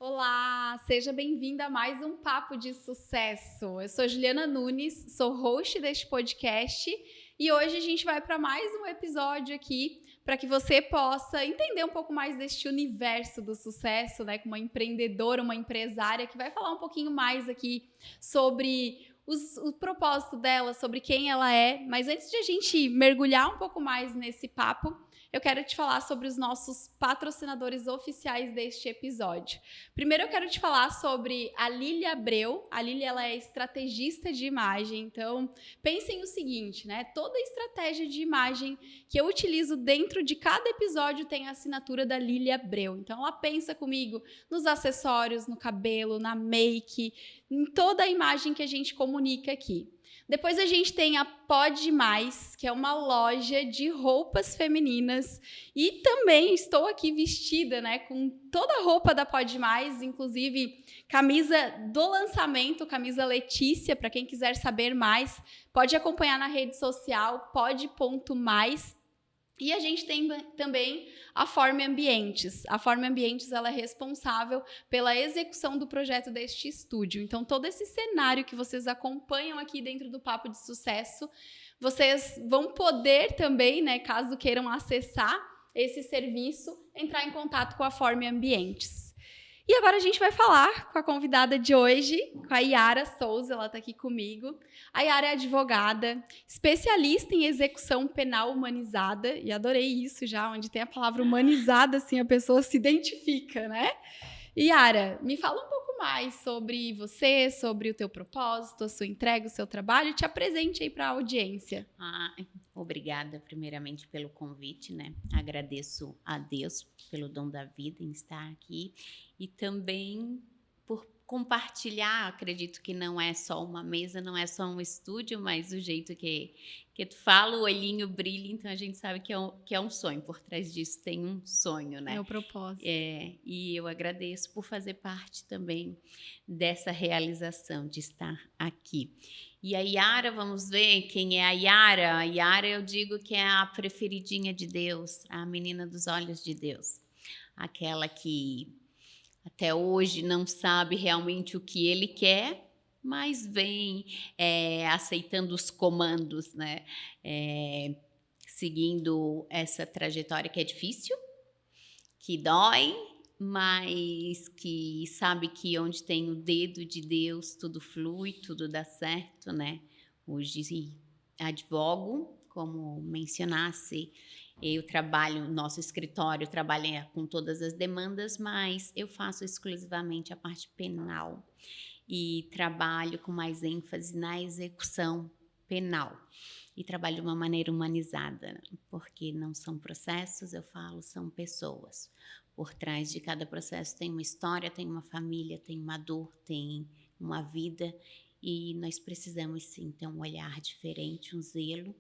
Olá, seja bem-vinda a mais um Papo de Sucesso. Eu sou Juliana Nunes, sou host deste podcast e hoje a gente vai para mais um episódio aqui para que você possa entender um pouco mais deste universo do sucesso, né? Com uma empreendedora, uma empresária que vai falar um pouquinho mais aqui sobre o propósito dela, sobre quem ela é. Mas antes de a gente mergulhar um pouco mais nesse papo, eu quero te falar sobre os nossos patrocinadores oficiais deste episódio. Primeiro eu quero te falar sobre a Lília Abreu. A Lília, ela é estrategista de imagem, então pensem o seguinte, né? Toda estratégia de imagem que eu utilizo dentro de cada episódio tem a assinatura da Lília Abreu. Então ela pensa comigo nos acessórios, no cabelo, na make, em toda a imagem que a gente comunica aqui. Depois a gente tem a Pode Mais, que é uma loja de roupas femininas. E também estou aqui vestida, né, com toda a roupa da Pode Mais, inclusive camisa do lançamento, camisa Letícia, para quem quiser saber mais, pode acompanhar na rede social, pode.mais. E a gente tem também a Forme Ambientes. A Forme Ambientes, ela é responsável pela execução do projeto deste estúdio. Então, todo esse cenário que vocês acompanham aqui dentro do Papo de Sucesso, vocês vão poder também, né, caso queiram acessar esse serviço, entrar em contato com a Forme Ambientes. E agora a gente vai falar com a convidada de hoje, com a Yara Souza, ela está aqui comigo. A Yara é advogada, especialista em execução penal humanizada, e adorei isso já, onde tem a palavra humanizada, assim, a pessoa se identifica, né? E Yara, me fala um pouco mais sobre você, sobre o teu propósito, a sua entrega, o seu trabalho, te apresente aí para a audiência. Obrigada, primeiramente, pelo convite, né? Agradeço a Deus pelo dom da vida em estar aqui e também por compartilhar. Acredito que não é só uma mesa, não é só um estúdio, mas o jeito que tu fala, o olhinho brilha, então a gente sabe que é um sonho. Por trás disso tem um sonho, né? É o propósito. E eu agradeço por fazer parte também dessa realização de estar aqui. E a Yara, vamos ver quem é a Yara. A Yara, eu digo que é a preferidinha de Deus, a menina dos olhos de Deus. Aquela que até hoje não sabe realmente o que ele quer, mas vem aceitando os comandos, né? Seguindo essa trajetória que é difícil, que dói, mas que sabe que onde tem o dedo de Deus, tudo flui, tudo dá certo, né? Hoje advogo, como mencionasse, eu trabalho, nosso escritório trabalha com todas as demandas, mas eu faço exclusivamente a parte penal e trabalho com mais ênfase na execução penal. E trabalho de uma maneira humanizada, porque não são processos, eu falo, são pessoas. Por trás de cada processo tem uma história, tem uma família, tem uma dor, tem uma vida, e nós precisamos sim ter um olhar diferente, um zelo.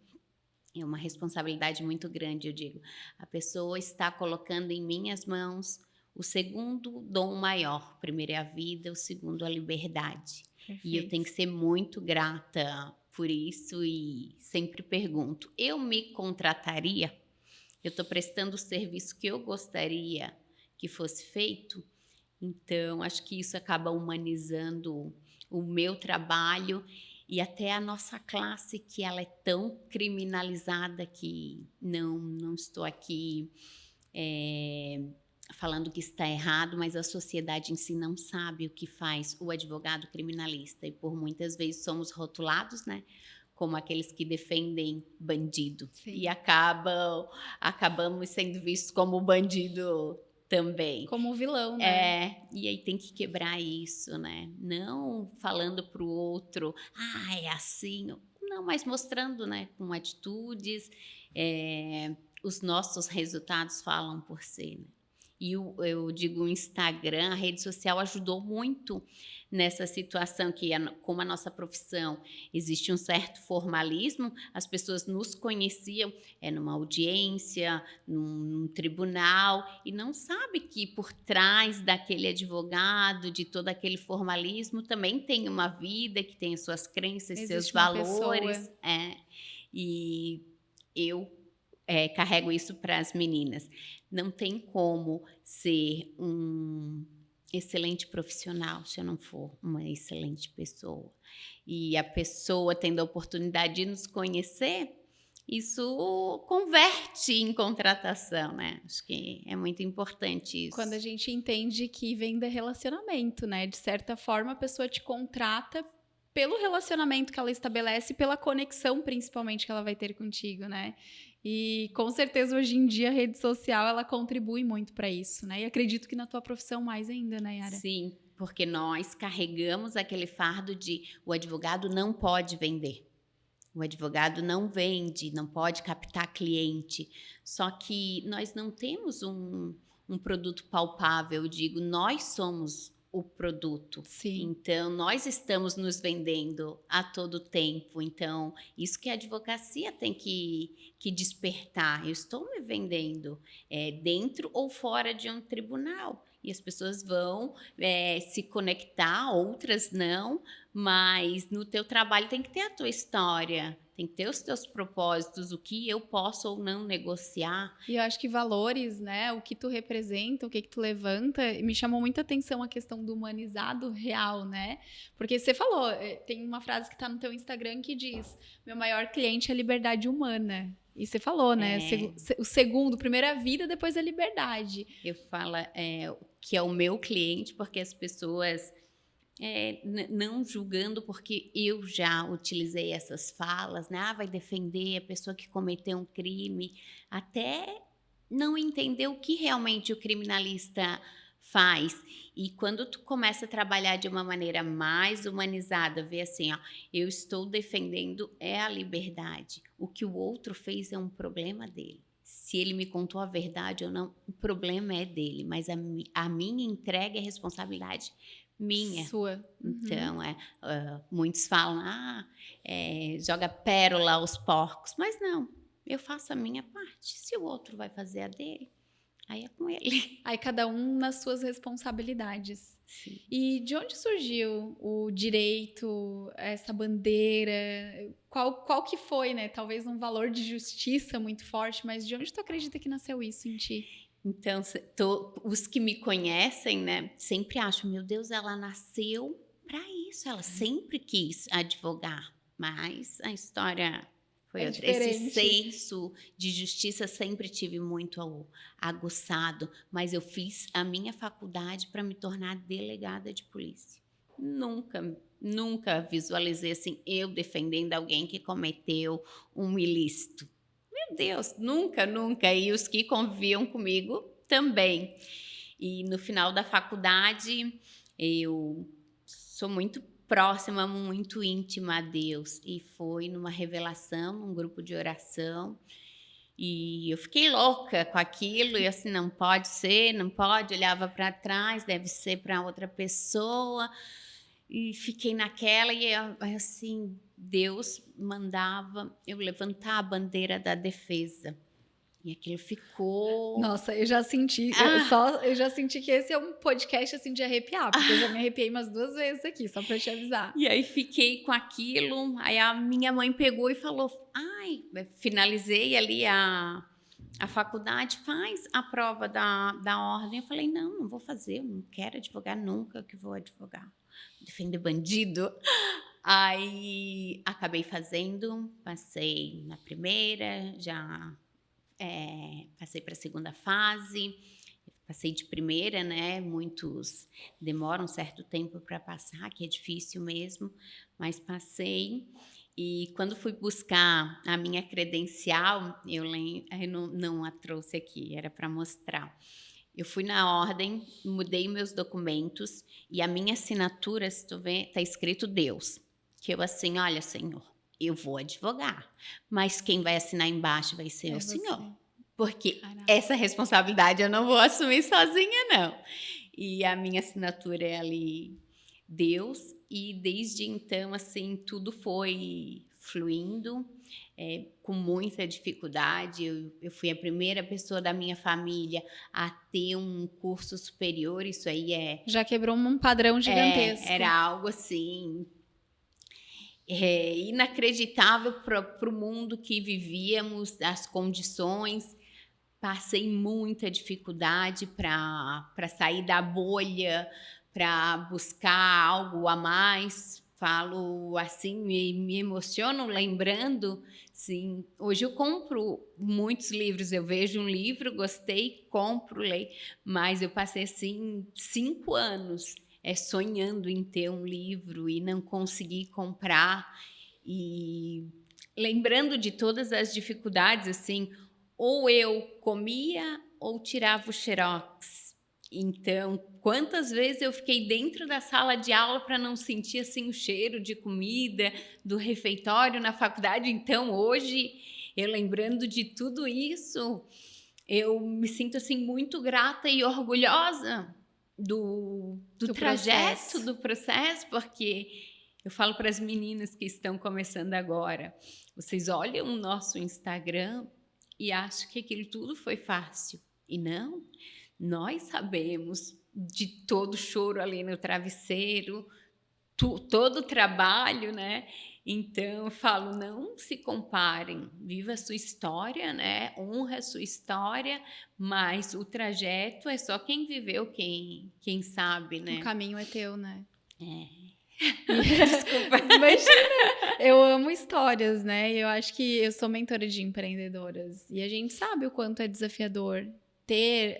É uma responsabilidade muito grande, eu digo. A pessoa está colocando em minhas mãos o segundo dom maior. O primeiro é a vida, o segundo a liberdade. Perfeito. E eu tenho que ser muito grata por isso e sempre pergunto, eu me contrataria? Eu estou prestando o serviço que eu gostaria que fosse feito? Então, acho que isso acaba humanizando o meu trabalho e até a nossa classe, que ela é tão criminalizada que não estou aqui falando que está errado, mas a sociedade em si não sabe o que faz o advogado criminalista e por muitas vezes somos rotulados, né, como aqueles que defendem bandido. Sim. E acabamos sendo vistos como bandido também. Como vilão, né? E aí tem que quebrar isso, né? Não falando para o outro, é assim. Não, mas mostrando, né, com atitudes, os nossos resultados falam por si, né? E eu digo, o Instagram, a rede social ajudou muito nessa situação que, como a nossa profissão existe um certo formalismo, as pessoas nos conheciam numa audiência, num tribunal, e não sabe que por trás daquele advogado, de todo aquele formalismo, também tem uma vida, que tem as suas crenças, seus valores. E eu carrego isso para as meninas. Não tem como ser excelente profissional se eu não for uma excelente pessoa. E a pessoa tendo a oportunidade de nos conhecer, isso converte em contratação, né? Acho que é muito importante isso. Quando a gente entende que vem relacionamento, né? De certa forma, a pessoa te contrata pelo relacionamento que ela estabelece, pela conexão, principalmente, que ela vai ter contigo, né? E com certeza hoje em dia a rede social ela contribui muito para isso, né? E acredito que na tua profissão mais ainda, né, Yara? Sim, porque nós carregamos aquele fardo de o advogado não pode vender. O advogado não vende, não pode captar cliente. Só que nós não temos um produto palpável, eu digo, nós somos o produto. Sim. Então, nós estamos nos vendendo a todo tempo. Então, isso que a advocacia tem que despertar. Eu estou me vendendo dentro ou fora de um tribunal. E as pessoas vão se conectar, outras não, mas no teu trabalho tem que ter a tua história, tem que ter os teus propósitos, o que eu posso ou não negociar. E eu acho que valores, né, o que tu representa, o que tu levanta, me chamou muita atenção a questão do humanizado real, né? Porque você falou, tem uma frase que tá no teu Instagram que diz, meu maior cliente é a liberdade humana. E você falou, né? O segundo, primeiro a vida, depois a liberdade. Eu falo que é o meu cliente, porque as pessoas não julgando, porque eu já utilizei essas falas, né? Vai defender a pessoa que cometeu um crime, até não entender o que realmente o criminalista faz. E quando tu começa a trabalhar de uma maneira mais humanizada, ver assim, ó, eu estou defendendo a liberdade. O que o outro fez é um problema dele. Se ele me contou a verdade ou não, o problema é dele, mas a minha entrega é responsabilidade minha. Sua. Então, muitos falam, joga pérola aos porcos, mas não, eu faço a minha parte. Se o outro vai fazer a dele, aí é com ele. Aí cada um nas suas responsabilidades. Sim. E de onde surgiu o direito, essa bandeira? Qual que foi, né? Talvez um valor de justiça muito forte, mas de onde tu acredita que nasceu isso em ti? Então, os que me conhecem, né, sempre acham, meu Deus, ela nasceu para isso, ela sempre quis advogar, mas a história foi outra. Esse senso de justiça sempre tive muito aguçado, mas eu fiz a minha faculdade para me tornar delegada de polícia. Nunca visualizei assim, eu defendendo alguém que cometeu um ilícito. Meu Deus, nunca. E os que conviviam comigo também. E no final da faculdade, eu sou muito próxima, muito íntima a Deus. E foi numa revelação, num grupo de oração. E eu fiquei louca com aquilo. E assim, não pode ser, não pode. Olhava para trás, deve ser para outra pessoa. E fiquei naquela e assim, Deus mandava eu levantar a bandeira da defesa. E aquilo ficou... Nossa, eu já senti, eu já senti que esse é um podcast assim de arrepiar, porque eu já me arrepiei umas 2 vezes aqui, só pra te avisar. E aí fiquei com aquilo, aí a minha mãe pegou e falou, finalizei ali a faculdade, faz a prova da ordem. Eu falei, não vou fazer, eu não quero advogar nunca, que vou advogar. Defender bandido. Aí acabei fazendo, passei na primeira, já passei para a segunda fase, passei de primeira, né? Muitos demoram um certo tempo para passar, que é difícil mesmo, mas passei. E quando fui buscar a minha credencial, eu não a trouxe aqui, era para mostrar. Eu fui na ordem, mudei meus documentos e a minha assinatura, se tu vê, tá escrito Deus. Que eu assim, olha, Senhor, eu vou advogar, mas quem vai assinar embaixo vai ser o Senhor. Porque essa responsabilidade eu não vou assumir sozinha, não. E a minha assinatura é ali Deus, e desde então, assim, tudo foi fluindo. Com muita dificuldade, eu fui a primeira pessoa da minha família a ter um curso superior, isso aí já quebrou um padrão gigantesco. Era algo assim, inacreditável para o mundo que vivíamos, as condições. Passei muita dificuldade para sair da bolha para buscar algo a mais. Falo assim, me emociono lembrando, sim. Hoje eu compro muitos livros, eu vejo um livro, gostei, compro, leio, mas eu passei assim 5 anos sonhando em ter um livro e não consegui comprar, e lembrando de todas as dificuldades, assim, ou eu comia ou tirava o xerox. Então, quantas vezes eu fiquei dentro da sala de aula para não sentir assim o cheiro de comida do refeitório na faculdade. Então, hoje, eu lembrando de tudo isso, eu me sinto assim muito grata e orgulhosa do trajeto, do processo, porque eu falo para as meninas que estão começando agora, vocês olham o nosso Instagram e acham que aquilo tudo foi fácil. E não. Nós sabemos de todo o choro ali no travesseiro, todo o trabalho, né? Então, eu falo, não se comparem, viva a sua história, né? Honra a sua história, mas o trajeto é só quem viveu, quem sabe, né? O caminho é teu, né? Desculpa. Imagina, eu amo histórias, né? Eu acho que eu sou mentora de empreendedoras e a gente sabe o quanto é desafiador ter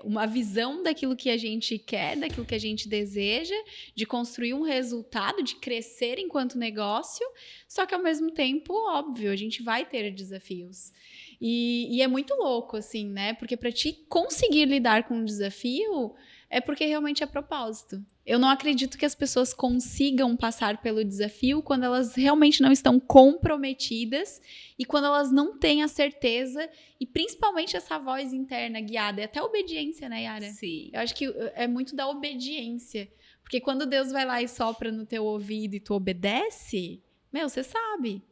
uma visão daquilo que a gente quer, daquilo que a gente deseja, de construir um resultado, de crescer enquanto negócio, só que ao mesmo tempo, óbvio, a gente vai ter desafios. E é muito louco, assim, né? Porque para ti conseguir lidar com um desafio é porque realmente é propósito. Eu não acredito que as pessoas consigam passar pelo desafio quando elas realmente não estão comprometidas e quando elas não têm a certeza e principalmente essa voz interna guiada. É até obediência, né, Yara? Sim. Eu acho que é muito da obediência. Porque quando Deus vai lá e sopra no teu ouvido e tu obedece, meu, você sabe.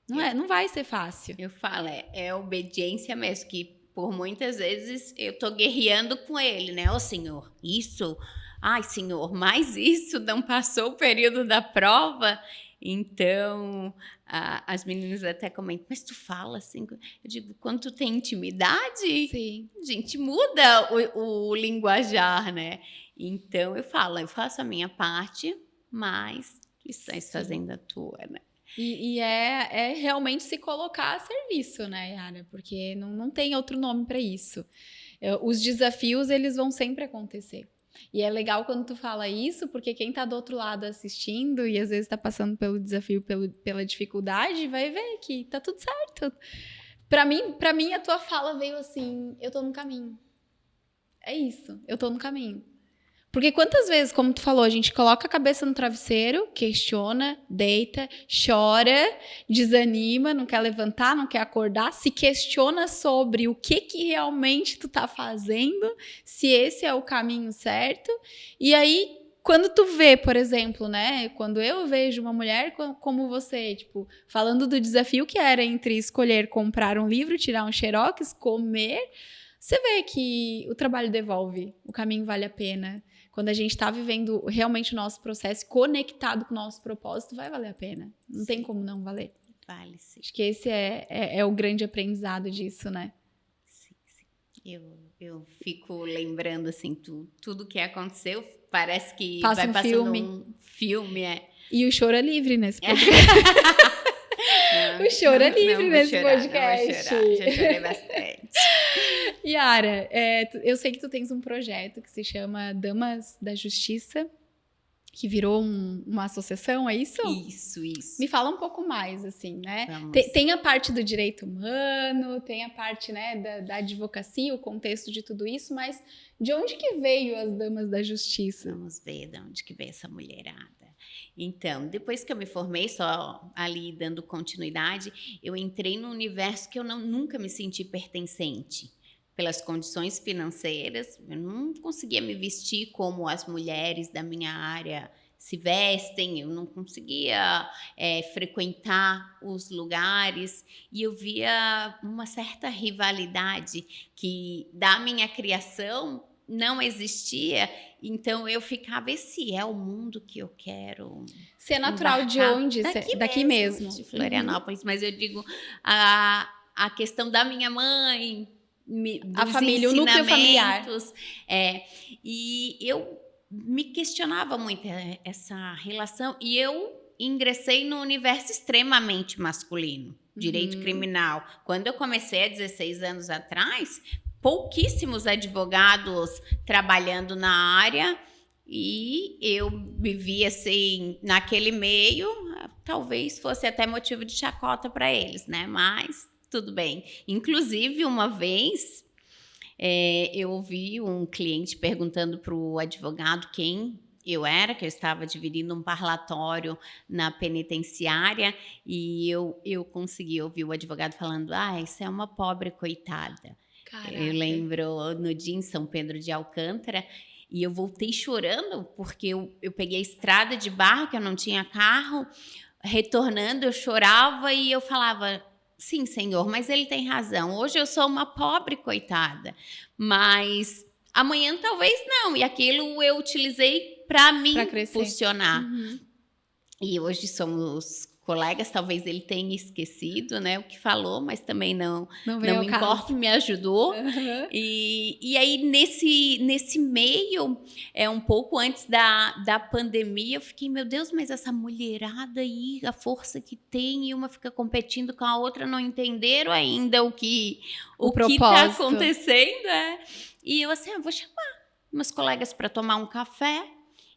Não vai ser fácil. Eu falo, é obediência mesmo, que por muitas vezes eu tô guerreando com ele, né? Ô, Senhor, isso... Ai, Senhor, mas isso não passou o período da prova? Então, as meninas até comentam, mas tu fala assim... Eu digo, quando tu tem intimidade, sim, a gente muda o linguajar, né? Então, eu falo, eu faço a minha parte, mas tu estás fazendo a tua, né? E é realmente se colocar a serviço, né, Yara? Porque não tem outro nome para isso. Os desafios, eles vão sempre acontecer. E é legal quando tu fala isso, porque quem tá do outro lado assistindo e às vezes tá passando pelo desafio, pela dificuldade, vai ver que tá tudo certo. Pra mim, a tua fala veio assim, eu tô no caminho. É isso, eu tô no caminho. Porque quantas vezes, como tu falou, a gente coloca a cabeça no travesseiro, questiona, deita, chora, desanima, não quer levantar, não quer acordar, se questiona sobre o que realmente tu tá fazendo, se esse é o caminho certo. E aí, quando tu vê, por exemplo, né, quando eu vejo uma mulher como você, tipo, falando do desafio que era entre escolher comprar um livro, tirar um xerox, comer, você vê que o trabalho devolve, o caminho vale a pena. Quando a gente está vivendo realmente o nosso processo conectado com o nosso propósito, vai valer a pena. Não tem como não valer. Vale, sim. Acho que esse é o grande aprendizado disso, né? Sim, sim. Eu fico lembrando, assim, tudo que aconteceu. Parece que Passa vai passando um filme. E o choro é livre nesse podcast. O choro é livre nesse podcast. Não vou chorar, já chorei bastante. Yara, eu sei que tu tens um projeto que se chama Damas da Justiça, que virou uma associação, é isso? Isso. Me fala um pouco mais, assim, né? Vamos. Tem a parte do direito humano, tem a parte, né, da advocacia, o contexto de tudo isso, mas de onde que veio as Damas da Justiça? Vamos ver de onde que veio essa mulherada. Então, depois que eu me formei, só ali dando continuidade, eu entrei num universo que eu nunca me senti pertencente. Pelas condições financeiras, eu não conseguia me vestir como as mulheres da minha área se vestem, eu não conseguia frequentar os lugares, e eu via uma certa rivalidade que da minha criação não existia, então eu ficava, esse é o mundo que eu quero. Você é natural de onde? Daqui mesmo. De Florianópolis, mas eu digo, a questão da minha mãe, a família, o núcleo familiar. E eu me questionava muito essa relação e eu ingressei no universo extremamente masculino, direito criminal. Quando eu comecei há 16 anos atrás, pouquíssimos advogados trabalhando na área e eu vivia assim naquele meio, talvez fosse até motivo de chacota para eles, né? Mas tudo bem. Inclusive, uma vez eu ouvi um cliente perguntando para o advogado quem eu era, que eu estava dividindo um parlatório na penitenciária, e eu consegui ouvir o advogado falando: isso é uma pobre coitada. Caraca. Eu lembro no dia em São Pedro de Alcântara, e eu voltei chorando, porque eu peguei a estrada de barro, que eu não tinha carro, retornando eu chorava e eu falava: sim, senhor, mas ele tem razão. Hoje eu sou uma pobre coitada, mas amanhã talvez não. E aquilo eu utilizei para mim funcionar. E hoje somos colegas, talvez ele tenha esquecido, né, o que falou, mas também não me importa, me ajudou. E aí, nesse meio, um pouco antes da pandemia, eu fiquei, meu Deus, mas essa mulherada aí, a força que tem, e uma fica competindo com a outra, não entenderam ainda o que está acontecendo. E eu assim, vou chamar meus colegas para tomar um café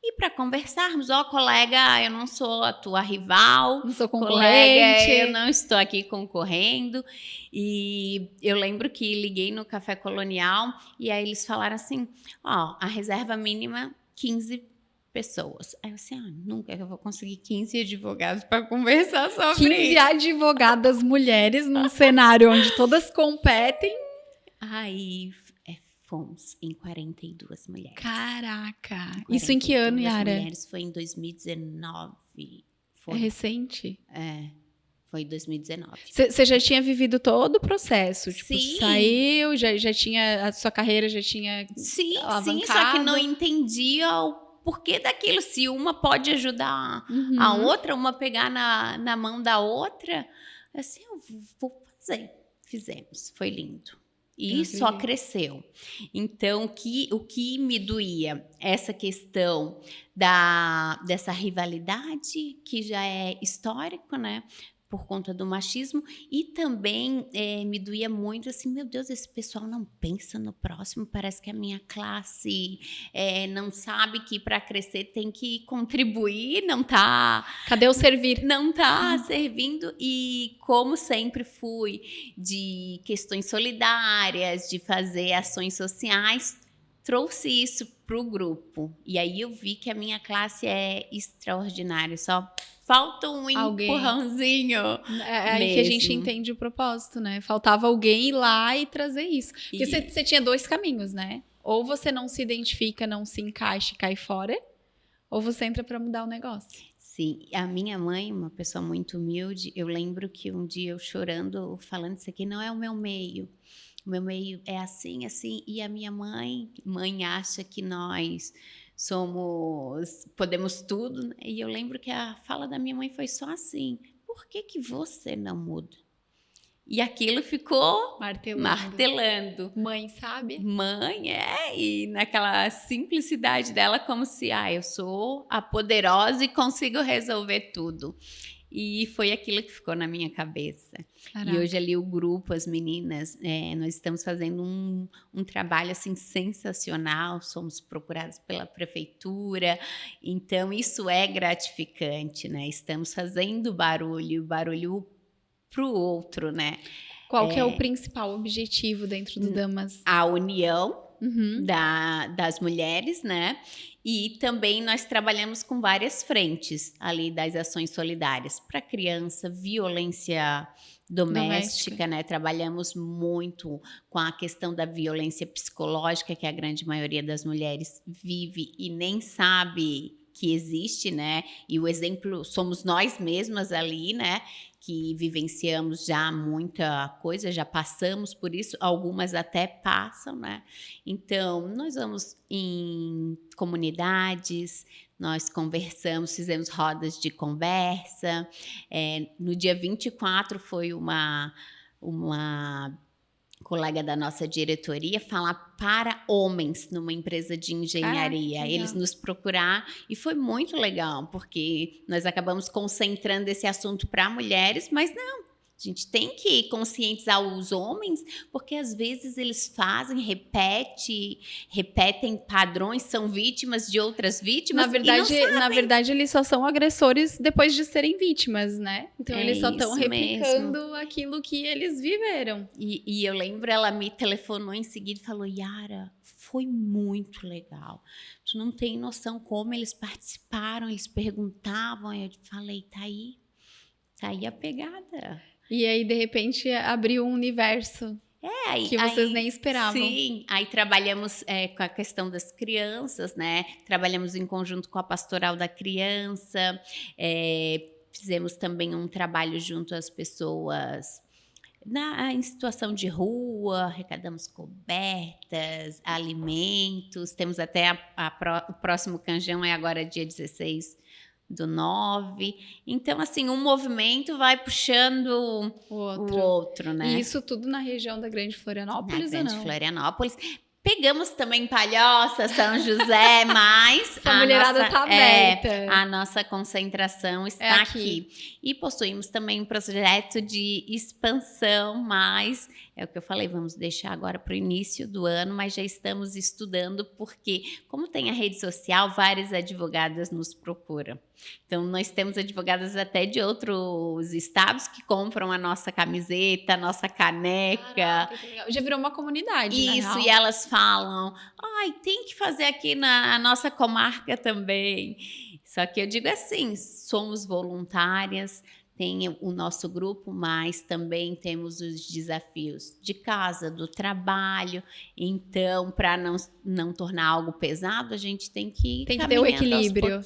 e para conversarmos. Colega, eu não sou a tua rival. Não sou concorrente. Colega, eu não estou aqui concorrendo. E eu lembro que liguei no Café Colonial e aí eles falaram assim, a reserva mínima, 15 pessoas. Aí eu assim, nunca eu vou conseguir 15 advogados para conversar sobre 15 isso. Advogadas mulheres num cenário onde todas competem. Aí fomos em 42 mulheres. Caraca! 42 isso em que ano, Yara? Mulheres foi em 2019. É recente? Foi em 2019. Você já tinha vivido todo o processo? Tipo, sim. Saiu, já tinha... A sua carreira já tinha alavancado? Sim, só que não entendia o porquê daquilo. Se uma pode ajudar a outra, uma pegar na mão da outra. Assim, eu vou fazer. Fizemos, foi lindo. E só cresceu. Então, o que me doía? Essa questão dessa rivalidade, que já é histórico, né? Por conta do machismo. E também me doía muito assim, meu Deus, esse pessoal não pensa no próximo. Parece que a minha classe não sabe que para crescer tem que contribuir, não tá... Cadê o servir? Não tá servindo. E como sempre fui de questões solidárias, de fazer ações sociais, trouxe isso para o grupo. E aí eu vi que a minha classe é extraordinária, só... Falta um empurrãozinho. É aí que a gente entende o propósito, né? Faltava alguém ir lá e trazer isso. Porque você tinha dois caminhos, né? Ou você não se identifica, não se encaixa e cai fora, ou você entra para mudar o negócio. Sim, a minha mãe, uma pessoa muito humilde, eu lembro que um dia eu chorando, falando isso aqui não é o meu meio. O meu meio é assim, assim. E a minha mãe acha que nós... podemos tudo, né? E eu lembro que a fala da minha mãe foi só assim: por que você não muda? E aquilo ficou martelando. Mãe, sabe? Mãe, e naquela simplicidade dela, como se, eu sou a poderosa e consigo resolver tudo. E foi aquilo que ficou na minha cabeça. Caraca. E hoje ali o grupo, as meninas, nós estamos fazendo um trabalho assim sensacional, somos procurados pela prefeitura, então isso é gratificante, né? Estamos fazendo barulho para o outro, né? Qual que é o principal objetivo dentro do Damas? A união das mulheres, né? E também nós trabalhamos com várias frentes ali das ações solidárias para criança, violência doméstica, né? Trabalhamos muito com a questão da violência psicológica, que a grande maioria das mulheres vive e nem sabe que existe, né? E o exemplo somos nós mesmas ali, né? Que vivenciamos já muita coisa, já passamos por isso, algumas até passam, né? Então, nós vamos em comunidades, nós conversamos, fizemos rodas de conversa. No dia 24 foi uma colega da nossa diretoria, falar para homens numa empresa de engenharia. Eles nos procuraram e foi muito legal, porque nós acabamos concentrando esse assunto para mulheres, mas não. A gente tem que conscientizar os homens, porque às vezes eles fazem, repetem padrões, são vítimas de outras vítimas. Na verdade, eles só são agressores depois de serem vítimas, né? Então eles só estão replicando aquilo que eles viveram. E eu lembro, ela me telefonou em seguida e falou: Yara, foi muito legal. Tu não tem noção como eles participaram, eles perguntavam. Eu falei, tá aí a pegada. E aí, de repente, abriu um universo que vocês nem esperavam. Sim, aí trabalhamos com a questão das crianças, né? Trabalhamos em conjunto com a Pastoral da Criança, fizemos também um trabalho junto às pessoas em situação de rua, arrecadamos cobertas, alimentos, temos até o próximo canjão é agora dia 16/9. Então, assim, um movimento vai puxando o outro, né? E isso tudo na região da Grande Florianópolis, ou não? Florianópolis. Pegamos também Palhoça, São José, mas a mulherada está aberta. A nossa concentração está aqui. E possuímos também um projeto de expansão, mas é o que eu falei, vamos deixar agora para o início do ano, mas já estamos estudando, porque como tem a rede social, várias advogadas nos procuram. Então, nós temos advogadas até de outros estados que compram a nossa camiseta, a nossa caneca. Caraca, já virou uma comunidade, Isso, e elas falam, tem que fazer aqui na nossa comarca também. Só que eu digo assim, somos voluntárias, tem o nosso grupo, mas também temos os desafios de casa, do trabalho. Então, para não tornar algo pesado, a gente tem que ter o equilíbrio.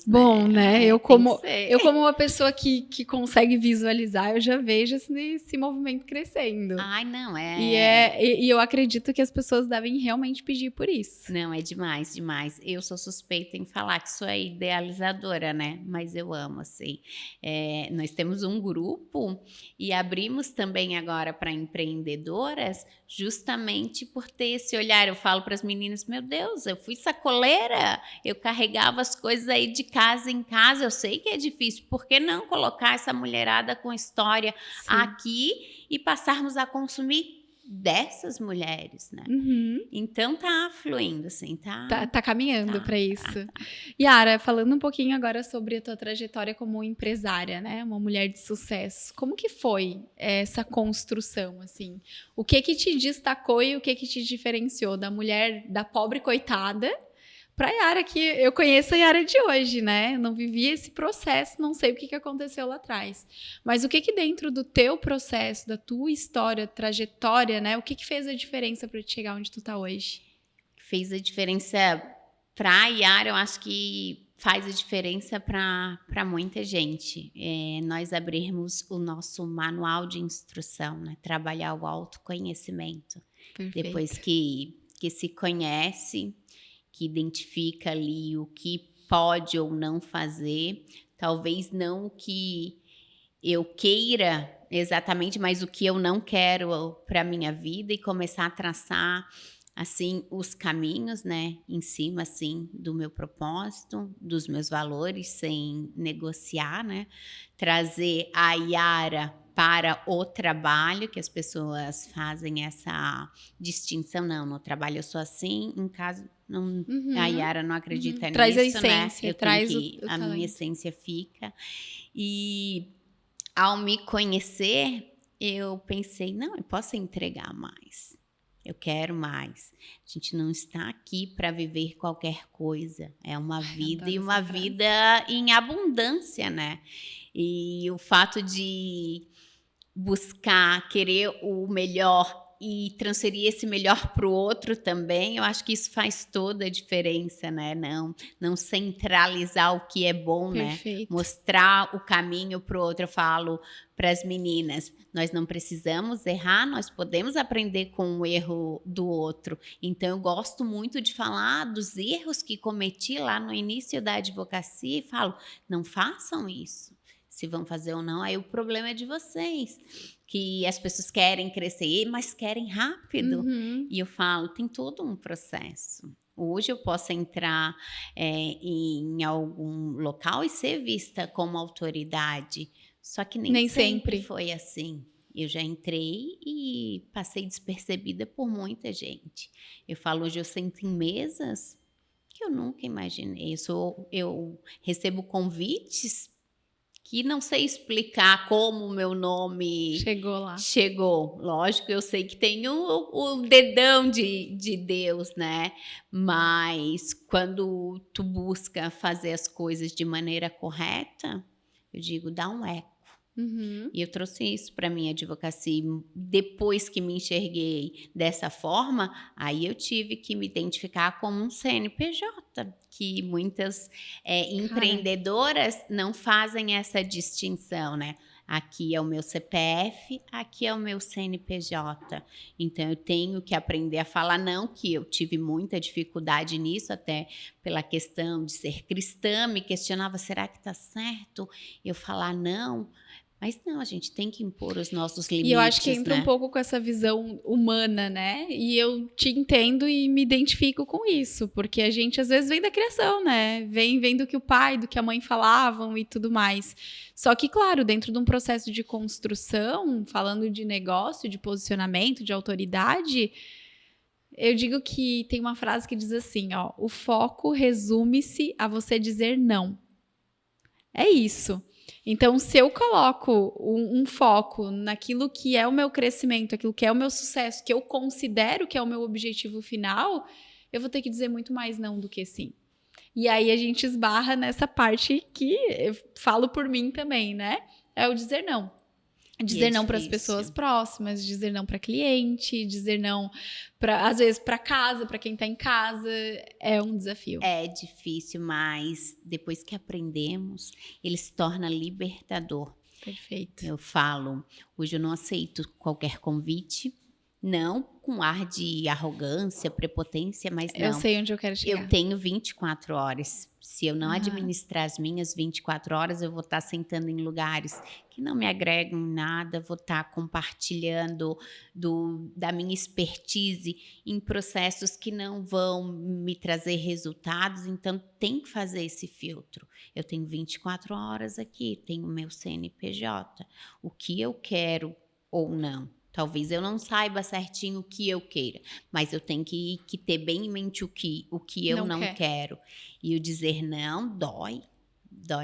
Bom, né? Eu como uma pessoa que consegue visualizar, eu já vejo esse movimento crescendo. Ai, não, E eu acredito que as pessoas devem realmente pedir por isso. Não, é demais, demais. Eu sou suspeita em falar que sou a idealizadora, né? Mas eu amo, assim. Nós temos um grupo e abrimos também agora para empreendedoras, justamente por ter esse olhar. Eu falo para as meninas, meu Deus, eu fui sacoleira, eu carregava as coisas aí de casa em casa, eu sei que é difícil, por que não colocar essa mulherada com história aqui e passarmos a consumir dessas mulheres, né? Então tá fluindo, assim, tá caminhando para isso. Yara, falando um pouquinho agora sobre a tua trajetória como empresária, né? Uma mulher de sucesso. Como que foi essa construção, assim? O que te destacou e o que te diferenciou da mulher, da pobre coitada, para a Yara, que eu conheço a Yara de hoje, né? Eu não vivi esse processo, não sei o que aconteceu lá atrás. Mas o que dentro do teu processo, da tua história, trajetória, né? O que fez a diferença para te chegar onde tu tá hoje? Fez a diferença para a Yara, eu acho que faz a diferença para muita gente. Nós abrirmos o nosso manual de instrução, né? Trabalhar o autoconhecimento. Perfeito. Depois que se conhece, que identifica ali o que pode ou não fazer, talvez não o que eu queira exatamente, mas o que eu não quero para a minha vida, e começar a traçar assim os caminhos, né, em cima assim do meu propósito, dos meus valores, sem negociar, né, trazer a Yara para o trabalho, que as pessoas fazem essa distinção, não, no trabalho eu sou assim, em casa não, a Yara não acredita nisso, traz a essência, né? A minha essência fica. E ao me conhecer, eu pensei, não, eu posso entregar mais. Eu quero mais. A gente não está aqui para viver qualquer coisa. É uma vida e uma vida em abundância, né? E o fato de buscar, querer o melhor e transferir esse melhor para o outro também, eu acho que isso faz toda a diferença, né? Não centralizar o que é bom, Perfeito. Né? Mostrar o caminho para o outro. Eu falo para as meninas, nós não precisamos errar, nós podemos aprender com o erro do outro. Então, eu gosto muito de falar dos erros que cometi lá no início da advocacia e falo, não façam isso. se vão fazer ou não, aí o problema é de vocês. Que as pessoas querem crescer, mas querem rápido. Uhum. E eu falo, tem todo um processo. Hoje eu posso entrar em algum local e ser vista como autoridade, só que nem Nem sempre sempre. foi assim. Eu já entrei e passei despercebida por muita gente. Eu falo, hoje eu sento em mesas que eu nunca imaginei. Eu recebo convites que não sei explicar como o meu nome Chegou lá. chegou. Lógico, eu sei que tem o dedão de Deus, né? Mas quando tu busca fazer as coisas de maneira correta, eu digo, dá um eco. Uhum. E eu trouxe isso para minha advocacia. Depois que me enxerguei dessa forma, aí eu tive que me identificar como um CNPJ, que muitas empreendedoras não fazem essa distinção, né? Aqui é o meu CPF, aqui é o meu CNPJ. Então eu tenho que aprender a falar não, que eu tive muita dificuldade nisso, até pela questão de ser cristã, me questionava, será que está certo eu falar não? Mas não, a gente tem que impor os nossos limites, E eu acho que entra um né? pouco com essa visão humana, né? E eu te entendo e me identifico com isso, porque a gente às vezes vem da criação, né? Vem do que o pai, do que a mãe falavam e tudo mais. Só que, claro, dentro de um processo de construção, falando de negócio, de posicionamento, de autoridade, eu digo que tem uma frase que diz assim, ó, o foco resume-se a você dizer não. É isso. Então, se eu coloco um foco naquilo que é o meu crescimento, aquilo que é o meu sucesso, que eu considero que é o meu objetivo final, eu vou ter que dizer muito mais não do que sim. E aí a gente esbarra nessa parte que eu falo por mim também, né? É o dizer não. Dizer não para as pessoas próximas, dizer não para cliente, dizer não para às vezes para casa, para quem está em casa, é um desafio. É difícil, mas depois que aprendemos, ele se torna libertador. Perfeito. Eu falo, hoje eu não aceito qualquer convite, não com ar de arrogância, prepotência, mas não. Eu sei onde eu quero chegar. Eu tenho 24 horas. Se eu não administrar as minhas 24 horas, eu vou estar sentando em lugares que não me agregam em nada, vou estar compartilhando da minha expertise em processos que não vão me trazer resultados, então tem que fazer esse filtro. Eu tenho 24 horas aqui, tenho meu CNPJ, o que eu quero ou não. Talvez eu não saiba certinho o que eu queira, mas eu tenho que ter bem em mente o que eu não quero. E o dizer não dói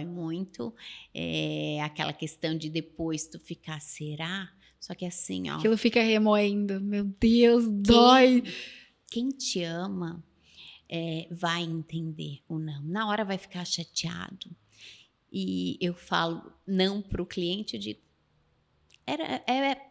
muito. É aquela questão de depois tu ficar, será? Só que assim, ó. Aquilo fica remoendo, meu Deus, dói. Quem te ama vai entender o não. Na hora vai ficar chateado. E eu falo não para o cliente, eu digo,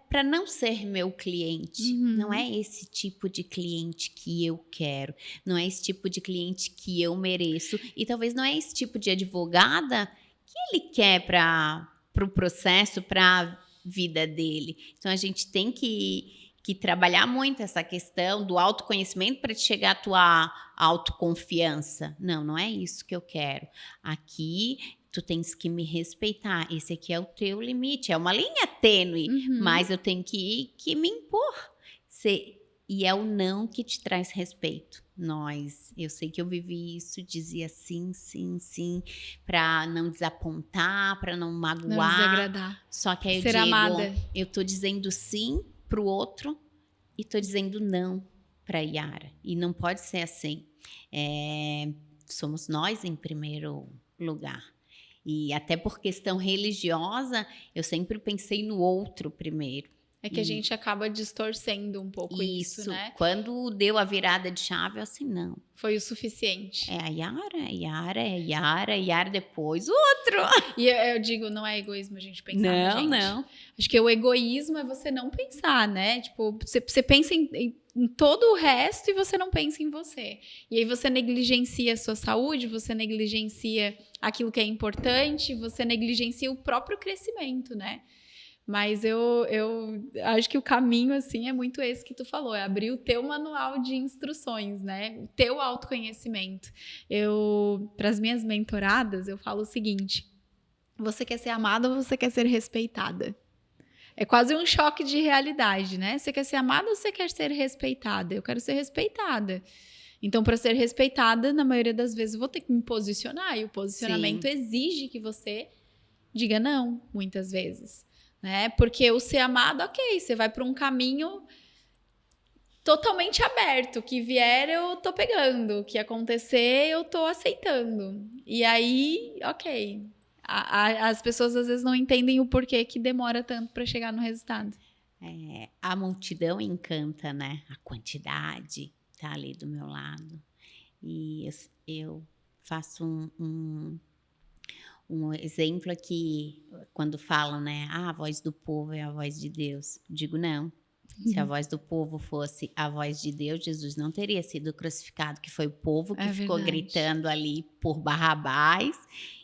para não ser meu cliente. Não é esse tipo de cliente que eu quero. Não é esse tipo de cliente que eu mereço. E talvez não é esse tipo de advogada que ele quer para o processo, para a vida dele. Então, a gente tem que trabalhar muito essa questão do autoconhecimento para chegar à tua autoconfiança. Não é isso que eu quero. Aqui tu tens que me respeitar. Esse aqui é o teu limite. É uma linha tênue, mas eu tenho que me impor. E é o não que te traz respeito. Eu sei que eu vivi isso, dizia sim, para não desapontar, para não magoar. Não desagradar. Só que aí ser amada. Eu tô dizendo sim pro outro e tô dizendo não pra Yara. E não pode ser assim. Somos nós em primeiro lugar. E até por questão religiosa, eu sempre pensei no outro primeiro. É que a gente acaba distorcendo um pouco isso, né? Quando deu a virada de chave, eu assim, não. Foi o suficiente. É a Yara, depois o outro. E eu digo, não é egoísmo a gente pensar na gente. Não. Acho que o egoísmo é você não pensar, né? Tipo, você pensa em todo o resto e você não pensa em você. E aí você negligencia a sua saúde, você negligencia aquilo que é importante, você negligencia o próprio crescimento, né? Mas eu acho que o caminho, assim, é muito esse que tu falou, é abrir o teu manual de instruções, né? O teu autoconhecimento. Para as minhas mentoradas, eu falo o seguinte, Você quer ser amada ou você quer ser respeitada? É quase um choque de realidade, né? Você quer ser amada ou você quer ser respeitada? Eu quero ser respeitada. Então, para ser respeitada, na maioria das vezes, eu vou ter que me posicionar. E o posicionamento exige que você diga não, muitas vezes. Né? Porque o ser amado, ok, você vai para um caminho totalmente aberto. O que vier, eu tô pegando. O que acontecer, eu tô aceitando. E aí, ok. As pessoas às vezes não entendem o porquê que demora tanto para chegar no resultado. A multidão encanta, né? A quantidade tá ali do meu lado. E eu faço um exemplo aqui, quando falam, né? A voz do povo é a voz de Deus. Digo, não. Se a voz do povo fosse a voz de Deus, Jesus não teria sido crucificado, que foi o povo que ficou gritando ali por Barrabás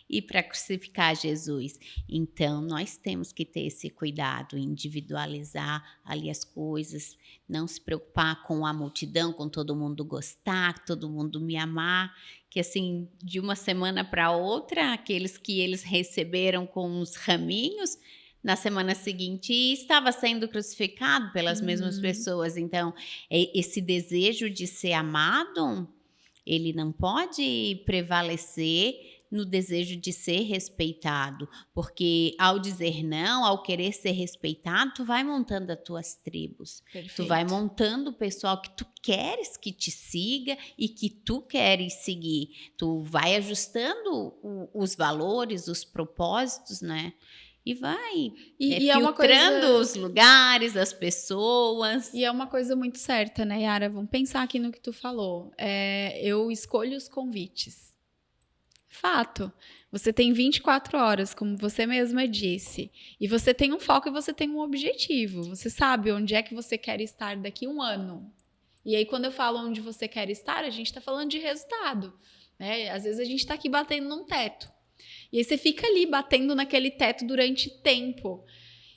e para crucificar Jesus. Então, nós temos que ter esse cuidado, individualizar ali as coisas, não se preocupar com a multidão, com todo mundo gostar, todo mundo me amar, que assim, de uma semana para outra, aqueles que eles receberam com os raminhos, na semana seguinte estava sendo crucificado pelas mesmas pessoas. Então, esse desejo de ser amado, ele não pode prevalecer no desejo de ser respeitado, porque ao dizer não, ao querer ser respeitado, tu vai montando as tuas tribos. Perfeito. Tu vai montando o pessoal que tu queres que te siga e que tu queres seguir. Tu vai ajustando os valores, os propósitos, né? E vai filtrando os lugares, as pessoas. E é uma coisa muito certa, né, Yara? Vamos pensar aqui no que tu falou. Eu escolho os convites. Fato. Você tem 24 horas, como você mesma disse. E você tem um foco e você tem um objetivo. Você sabe onde é que você quer estar daqui a um ano. E aí, quando eu falo onde você quer estar, a gente está falando de resultado. Né? Às vezes a gente está aqui batendo num teto. E aí você fica ali batendo naquele teto durante tempo.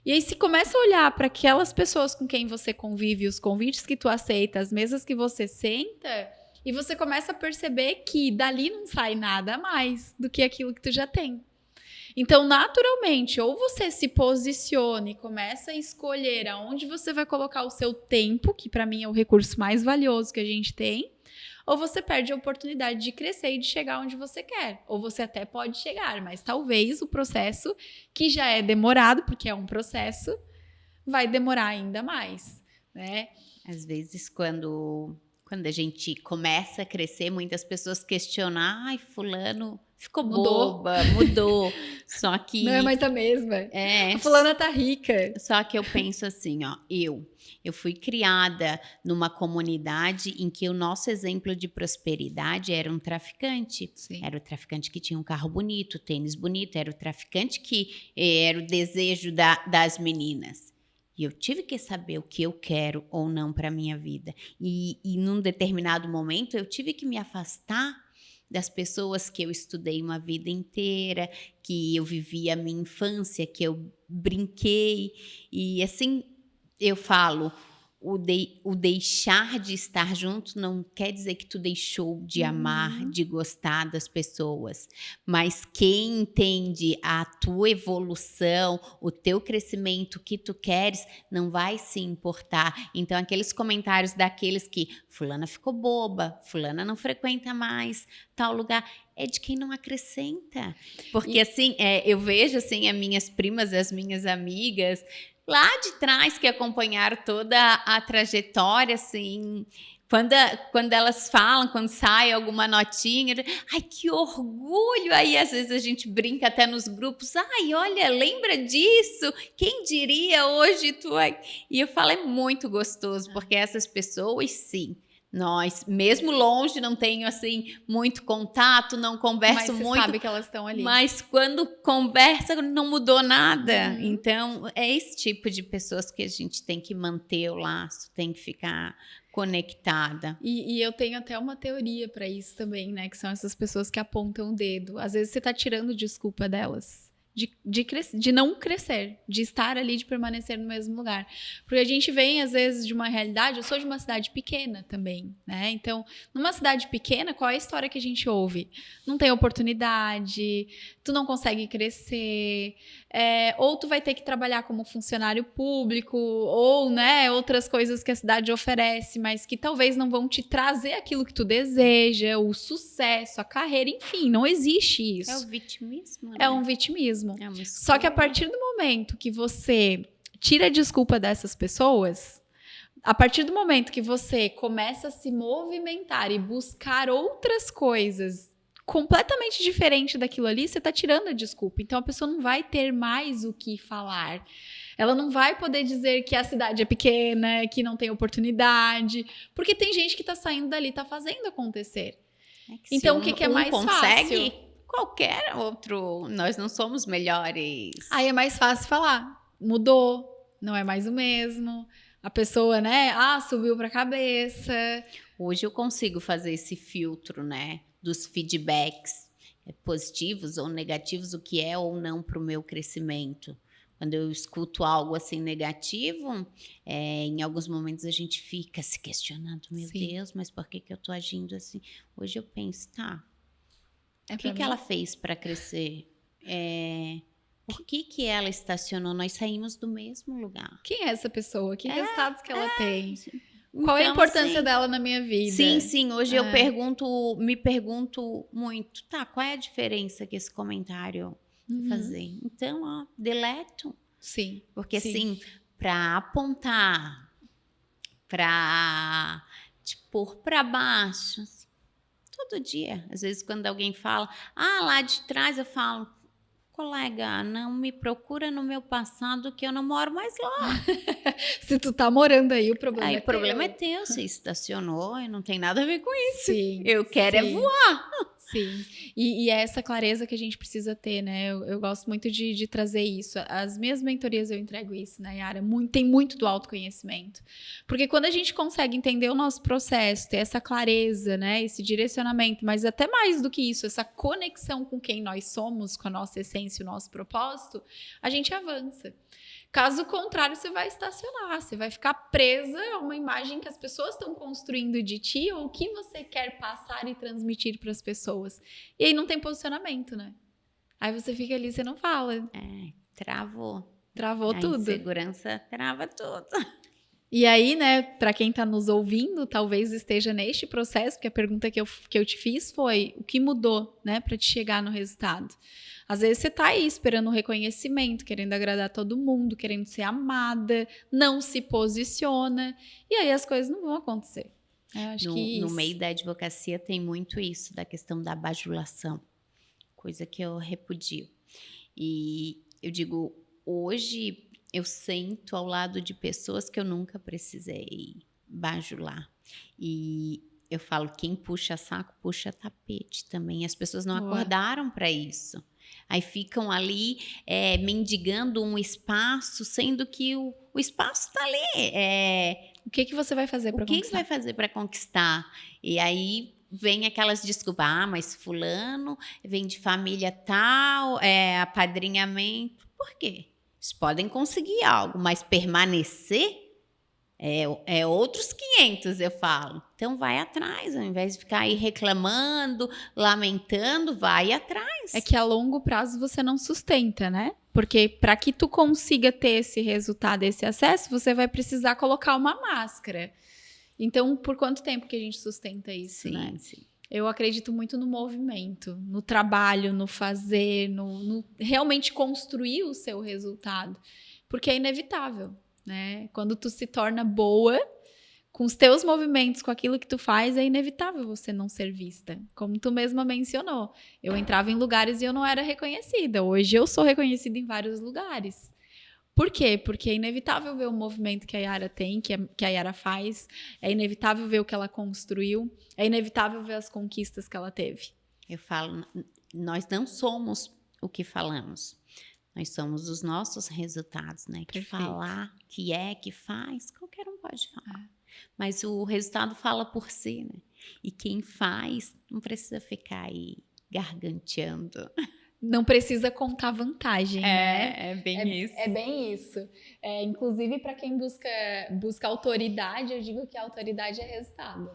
E aí você começa a olhar para aquelas pessoas com quem você convive, os convites que tu aceita, as mesas que você senta, e você começa a perceber que dali não sai nada a mais do que aquilo que tu já tem. Então, naturalmente, ou você se posiciona e começa a escolher aonde você vai colocar o seu tempo, que para mim é o recurso mais valioso que a gente tem, ou você perde a oportunidade de crescer e de chegar onde você quer. Ou você até pode chegar, mas talvez o processo, que já é demorado, porque é um processo, vai demorar ainda mais, né? Às vezes, quando a gente começa a crescer, muitas pessoas questionam, ai, fulano ficou boba, mudou. Só que... Não é mais a mesma. A fulana tá rica. Só que eu penso assim, ó, eu fui criada numa comunidade em que o nosso exemplo de prosperidade era um traficante. Sim. Era o traficante que tinha um carro bonito, tênis bonito, era o traficante que era o desejo das meninas. E eu tive que saber o que eu quero ou não para a minha vida. E num determinado momento eu tive que me afastar das pessoas que eu estudei uma vida inteira, que eu vivi a minha infância, que eu brinquei. E assim, eu falo, o deixar de estar junto não quer dizer que tu deixou de amar, de gostar das pessoas. Mas quem entende a tua evolução, o teu crescimento, o que tu queres, não vai se importar. Então, aqueles comentários daqueles que fulana ficou boba, fulana não frequenta mais tal lugar, é de quem não acrescenta. Porque assim, eu vejo assim, as minhas primas, as minhas amigas lá de trás que acompanharam toda a trajetória, assim, quando elas falam, quando sai alguma notinha, ai, que orgulho! Aí, às vezes, a gente brinca até nos grupos, ai, olha, lembra disso? Quem diria hoje tu... E eu falo, é muito gostoso, porque essas pessoas, sim, nós, mesmo longe, não tenho, assim, muito contato, não converso muito. Mas você sabe que elas estão ali. Mas quando conversa, não mudou nada. Então, é esse tipo de pessoas que a gente tem que manter o laço, tem que ficar conectada. E eu tenho até uma teoria para isso também, né? Que são essas pessoas que apontam o dedo. Às vezes você tá tirando desculpa delas. de não crescer, de estar ali, de permanecer no mesmo lugar. Porque a gente vem, às vezes, de uma realidade, eu sou de uma cidade pequena também, né? Então, numa cidade pequena, qual é a história que a gente ouve? Não tem oportunidade, tu não consegue crescer, ou tu vai ter que trabalhar como funcionário público, ou, né, outras coisas que a cidade oferece, mas que talvez não vão te trazer aquilo que tu deseja, o sucesso, a carreira, enfim, não existe isso. É o vitimismo, né? É um vitimismo. É uma Só que a escolha. partir do momento que você tira a desculpa dessas pessoas, a partir do momento que você começa a se movimentar e buscar outras coisas completamente diferente daquilo ali, você está tirando a desculpa. Então a pessoa não vai ter mais o que falar. Ela não vai poder dizer que a cidade é pequena, que não tem oportunidade, porque tem gente que está saindo dali, está fazendo acontecer. É que Então, se o que é mais consegue, fácil? qualquer outro, nós não somos melhores. Aí é mais fácil falar. Mudou, não é mais o mesmo. A pessoa, né? Subiu pra cabeça. Hoje eu consigo fazer esse filtro, né? Dos feedbacks positivos ou negativos, o que é ou não para o meu crescimento. Quando eu escuto algo assim negativo, em alguns momentos a gente fica se questionando, meu Sim. Deus, mas por que eu tô agindo assim? Hoje eu penso, tá, o pra que mim? ela fez para crescer? Por que ela estacionou? Nós saímos do mesmo lugar. Quem é essa pessoa? Que resultados que ela tem? Então, Qual é a importância assim, dela na minha vida? Sim, hoje eu me pergunto muito, tá, qual é a diferença que esse comentário vai fazer? Então, ó, deleto. Sim. Porque sim. assim, para apontar, para te pôr para baixo, assim, todo dia. Às vezes quando alguém fala, lá de trás, eu falo, colega, não me procura no meu passado que eu não moro mais lá. Se tu tá morando aí, o problema Aí é o problema é teu. teu, você estacionou e não tem nada a ver com isso. Sim. Eu quero sim. voar. Sim, e é essa clareza que a gente precisa ter, né? Eu gosto muito de trazer isso. As minhas mentorias eu entrego isso, né, Yara? Tem muito do autoconhecimento. Porque quando a gente consegue entender o nosso processo, ter essa clareza, né? Esse direcionamento, mas até mais do que isso, essa conexão com quem nós somos, com a nossa essência, o nosso propósito, a gente avança. Caso contrário, você vai estacionar, você vai ficar presa a uma imagem que as pessoas estão construindo de ti ou o que você quer passar e transmitir para as pessoas. E aí não tem posicionamento, né? Aí você fica ali, você não fala. Travou. Travou a tudo. Insegurança trava tudo. E aí, né, para quem está nos ouvindo, talvez esteja neste processo, porque a pergunta que eu te fiz foi o que mudou, né, para te chegar no resultado. Às vezes você tá aí esperando um reconhecimento, querendo agradar todo mundo, querendo ser amada, não se posiciona, e aí as coisas não vão acontecer. Eu acho que No isso. meio da advocacia tem muito isso, da questão da bajulação, coisa que eu repudio. E eu digo, hoje eu sento ao lado de pessoas que eu nunca precisei bajular. E eu falo, quem puxa saco, puxa tapete também. As pessoas não Boa. acordaram para isso. Aí ficam ali mendigando um espaço, sendo que o espaço está ali. O que você vai fazer para O que conquistar? vai fazer para conquistar? E aí vem aquelas desculpas, mas fulano vem de família tal, apadrinhamento. Por quê? Eles podem conseguir algo, mas permanecer é outros 500, eu falo. Então vai atrás, ao invés de ficar aí reclamando, lamentando, vai atrás. É que a longo prazo você não sustenta, né? Porque para que tu consiga ter esse resultado, esse acesso, você vai precisar colocar uma máscara. Então, por quanto tempo que a gente sustenta isso, né? Sim. Eu acredito muito no movimento, no trabalho, no fazer, no realmente construir o seu resultado. Porque é inevitável, né? Quando tu se torna boa com os teus movimentos, com aquilo que tu faz, é inevitável você não ser vista. Como tu mesma mencionou, eu entrava em lugares e eu não era reconhecida. Hoje eu sou reconhecida em vários lugares. Por quê? Porque é inevitável ver o movimento que a Yara tem, que a Yara faz. É inevitável ver o que ela construiu. É inevitável ver as conquistas que ela teve. Eu falo, nós não somos o que falamos. Nós somos os nossos resultados, né? Que Perfeito. falar, que faz, qualquer um pode falar. Mas o resultado fala por si, né? E quem faz não precisa ficar aí garganteando. não precisa contar vantagem, né? É bem isso. É bem isso. Inclusive, para quem busca autoridade, eu digo que a autoridade é resultado.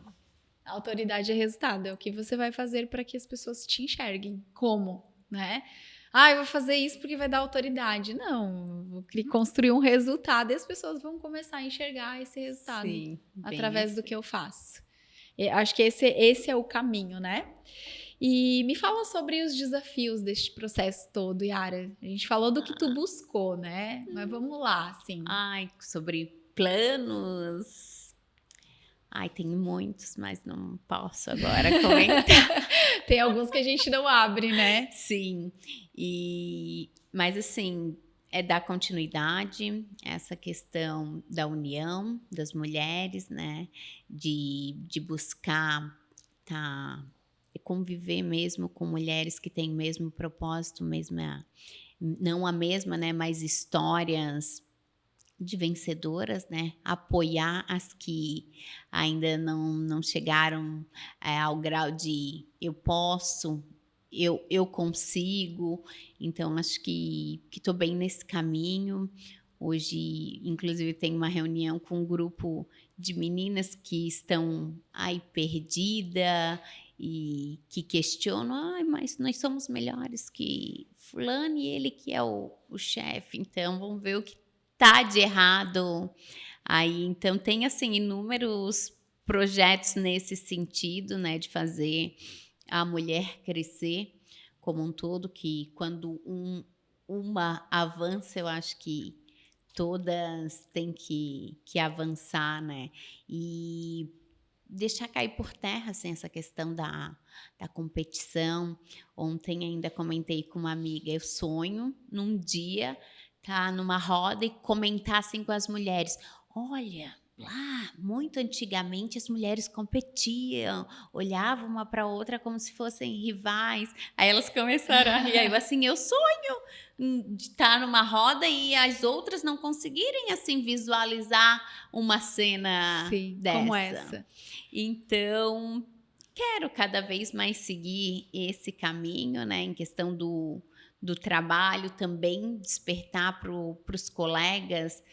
A autoridade é resultado. É o que você vai fazer para que as pessoas te enxerguem. Como, né? Eu vou fazer isso porque vai dar autoridade. Não, vou construir um resultado e as pessoas vão começar a enxergar esse resultado. Sim, através do que eu faço. Acho que esse é o caminho, né? E me fala sobre os desafios deste processo todo, Yara. A gente falou do que tu buscou, né? Mas vamos lá, assim. Sobre planos. Tem muitos, mas não posso agora comentar. Tem alguns que a gente não abre, né? Sim. Mas assim, é dar continuidade a essa questão da união das mulheres, né? De buscar conviver mesmo com mulheres que têm o mesmo propósito, não a mesma, né? Mas histórias de vencedoras, né? Apoiar as que ainda não chegaram ao grau de eu posso, eu consigo. Então, acho que estou bem nesse caminho. Hoje, inclusive, tem uma reunião com um grupo de meninas que estão aí perdidas e que questionam, mas nós somos melhores que fulano e ele que é o chefe. Então, vamos ver o que tá de errado aí. Então, tem, assim, inúmeros projetos nesse sentido, né, de fazer a mulher crescer como um todo, que quando uma avança, eu acho que todas têm que avançar, né, e deixar cair por terra, assim, essa questão da competição. Ontem ainda comentei com uma amiga, eu sonho num dia estar numa roda e comentar assim com as mulheres, olha, lá, muito antigamente as mulheres competiam, olhavam uma para outra como se fossem rivais. Aí elas começaram a rir. Aí eu assim, eu sonho de estar numa roda e as outras não conseguirem assim visualizar uma cena dessa. Como essa. Então, quero cada vez mais seguir esse caminho, né, em questão do trabalho, também despertar para os colegas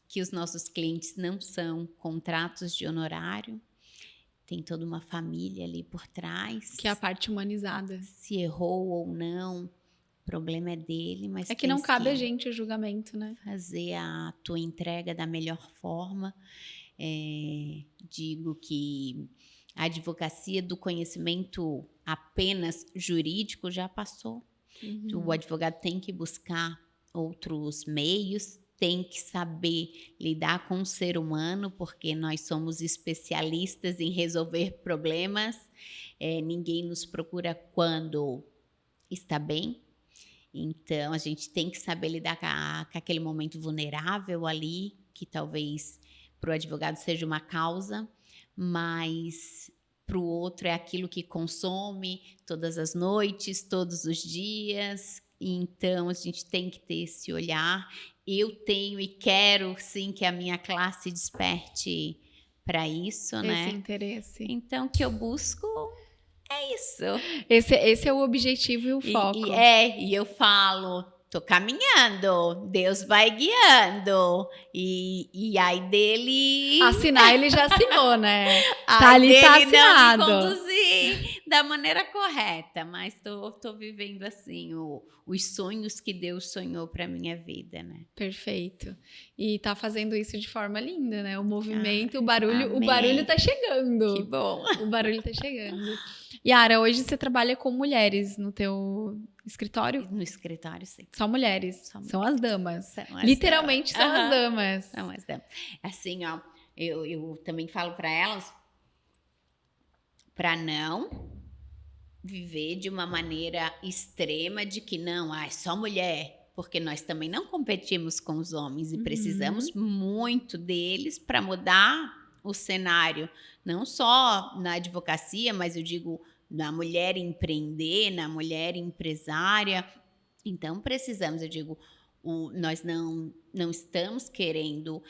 que os nossos clientes não são contratos de honorário, tem toda uma família ali por trás. Que é a parte humanizada. Se errou ou não, o problema é dele, mas que não cabe a gente o julgamento, né? Fazer a tua entrega da melhor forma. Digo que a advocacia do conhecimento apenas jurídico já passou. O advogado tem que buscar outros meios, tem que saber lidar com o ser humano, porque nós somos especialistas em resolver problemas. Ninguém nos procura quando está bem. Então, a gente tem que saber lidar com aquele momento vulnerável ali, que talvez para o advogado seja uma causa, mas para o outro é aquilo que consome todas as noites, todos os dias. Então, a gente tem que ter esse olhar. Eu tenho e quero, sim, que a minha classe desperte para isso, né? Esse interesse. Então, o que eu busco é isso. Esse é o objetivo e o foco. E eu falo, tô caminhando, Deus vai guiando. E aí dele... Assinar ele já assinou, né? Tá ali, tá assinado. Não me conduzir da maneira correta, mas tô vivendo assim os sonhos que Deus sonhou para minha vida, né? Perfeito. E tá fazendo isso de forma linda, né? O movimento, o barulho tá chegando. Que bom. O barulho tá chegando. Yara, hoje você trabalha com mulheres no teu escritório? No escritório, sim. Só mulheres. São as damas. Literalmente são as damas. São as damas. Assim, ó, eu também falo para elas para não viver de uma maneira extrema de que não, é só mulher, porque nós também não competimos com os homens e precisamos muito deles para mudar o cenário, não só na advocacia, mas eu digo na mulher empreender, na mulher empresária. Então precisamos, eu digo, nós não estamos querendo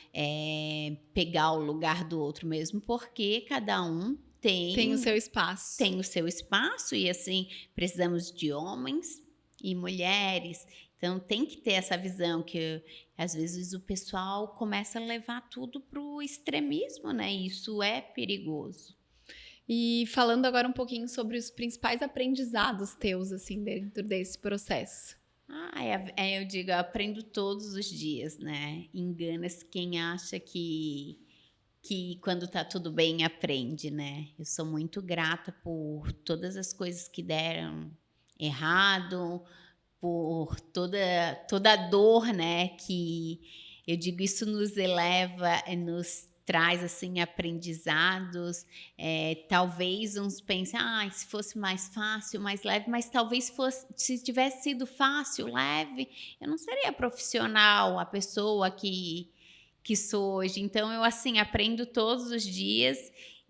pegar o lugar do outro mesmo, porque cada um tem o seu espaço. Tem o seu espaço e assim, precisamos de homens e mulheres. Então tem que ter essa visão que às vezes o pessoal começa a levar tudo para o extremismo, né? E isso é perigoso. E falando agora um pouquinho sobre os principais aprendizados teus, assim, dentro desse processo. Eu digo, eu aprendo todos os dias, né? Engana-se quem acha que quando tá tudo bem aprende, né? Eu sou muito grata por todas as coisas que deram errado, por toda a dor, né? Que eu digo, isso nos eleva, nos traz assim aprendizados. Talvez uns pensem, se fosse mais fácil, mais leve, mas talvez se tivesse sido fácil, leve, eu não seria profissional, a pessoa que sou hoje. Então eu assim aprendo todos os dias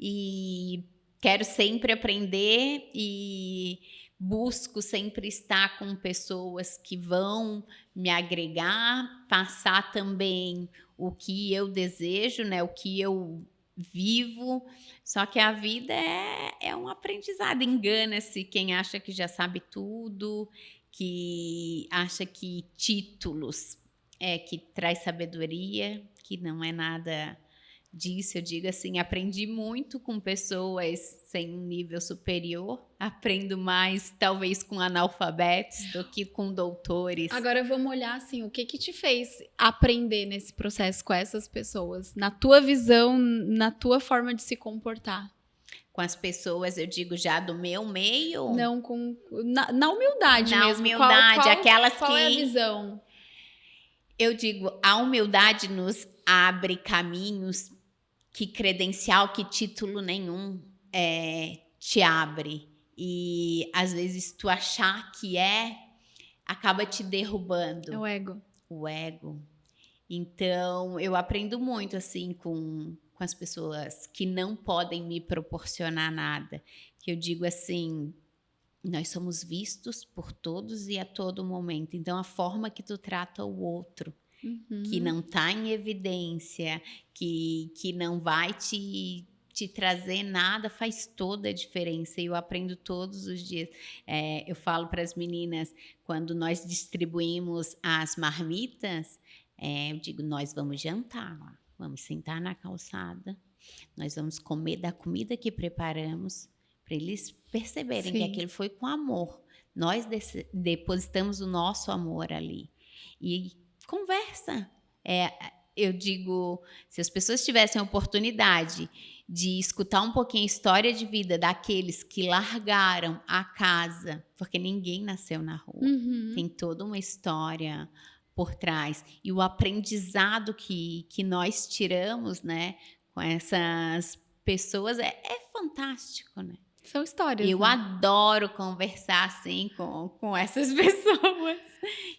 e quero sempre aprender e busco sempre estar com pessoas que vão me agregar, passar também o que eu desejo, né? O que eu vivo. Só que a vida é um aprendizado. Engana-se quem acha que já sabe tudo, que acha que títulos que traz sabedoria, que não é nada disso. Eu digo assim, aprendi muito com pessoas sem um nível superior, aprendo mais talvez com analfabetos do que com doutores. Agora vamos olhar assim, o que te fez aprender nesse processo com essas pessoas? Na tua visão, na tua forma de se comportar? Com as pessoas, eu digo já do meu meio? Não, na humildade mesmo. Na humildade, aquelas qual que... é a visão? Eu digo, a humildade nos abre caminhos que credencial, que título nenhum te abre. E às vezes tu achar que acaba te derrubando. É o ego. O ego. Então, eu aprendo muito assim com as pessoas que não podem me proporcionar nada. Que eu digo assim, nós somos vistos por todos e a todo momento. Então, a forma que tu trata o outro, que não está em evidência, que não vai te trazer nada, faz toda a diferença. E eu aprendo todos os dias. Eu falo para as meninas, quando nós distribuímos as marmitas, eu digo, nós vamos jantar lá, vamos sentar na calçada, nós vamos comer da comida que preparamos, para eles perceberem que aquilo foi com amor. Nós depositamos o nosso amor ali. E conversa. Eu digo, se as pessoas tivessem a oportunidade de escutar um pouquinho a história de vida daqueles que largaram a casa, porque ninguém nasceu na rua, tem toda uma história por trás. E o aprendizado que nós tiramos, né, com essas pessoas é fantástico, né? São histórias. Eu adoro conversar assim com essas pessoas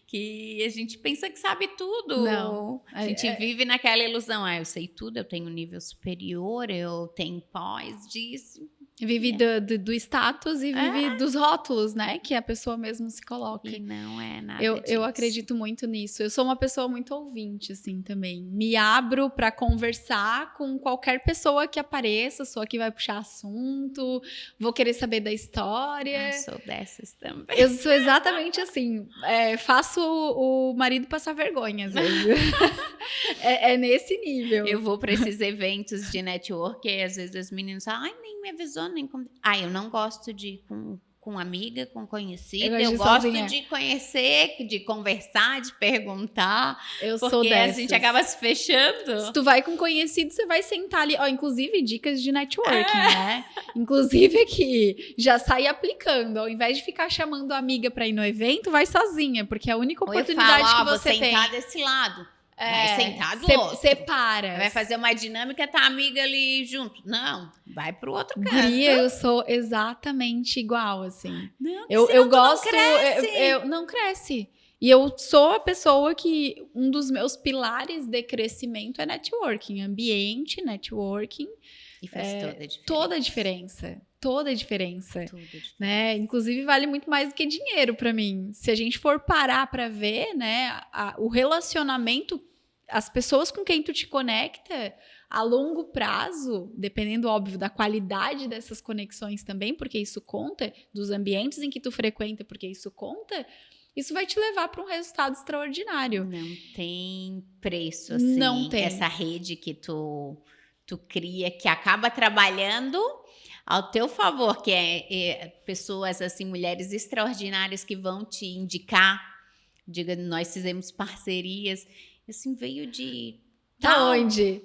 que a gente pensa que sabe tudo. Não. A gente vive naquela ilusão. Eu sei tudo, eu tenho um nível superior, eu tenho pós disso. Vive do status e vive dos rótulos, né? Que a pessoa mesmo se coloca. E não é nada eu acredito muito nisso. Eu sou uma pessoa muito ouvinte, assim, também. Me abro para conversar com qualquer pessoa que apareça. Sou a que vai puxar assunto. Vou querer saber da história. Eu sou dessas também. Eu sou exatamente assim. Faço o marido passar vergonha, às vezes. é nesse nível. Eu vou para esses eventos de network e às vezes as meninas falam, nem me avisou, nem... eu não gosto de ir com amiga, com conhecida. Eu gosto de conhecer, de conversar, de perguntar. Eu sou dessas. Porque a gente acaba se fechando. Se tu vai com conhecido, você vai sentar ali. Inclusive, dicas de networking, né? Inclusive aqui, já sai aplicando. Ao invés de ficar chamando a amiga pra ir no evento, vai sozinha. Porque é a única oportunidade que você tem. Vou sentar desse lado. Vai sentar do outro. Separa. Vai fazer uma dinâmica, tá a amiga ali junto. Não, vai pro outro canto. Guria, eu sou exatamente igual, assim. Não, eu gosto. Não cresce. Não cresce. E eu sou a pessoa que um dos meus pilares de crescimento é networking, ambiente, networking. E faz toda a diferença. Toda a diferença. Toda a diferença. Né? Inclusive, vale muito mais do que dinheiro para mim. Se a gente for parar para ver, né, o relacionamento as pessoas com quem tu te conecta a longo prazo, dependendo, óbvio, da qualidade dessas conexões também, porque isso conta, dos ambientes em que tu frequenta, porque isso conta, isso vai te levar para um resultado extraordinário. Não tem preço, assim. Não tem. Essa rede que tu cria, que acaba trabalhando ao teu favor, que é pessoas, assim, mulheres extraordinárias que vão te indicar. Diga, nós fizemos parcerias. Assim, veio de... Da onde?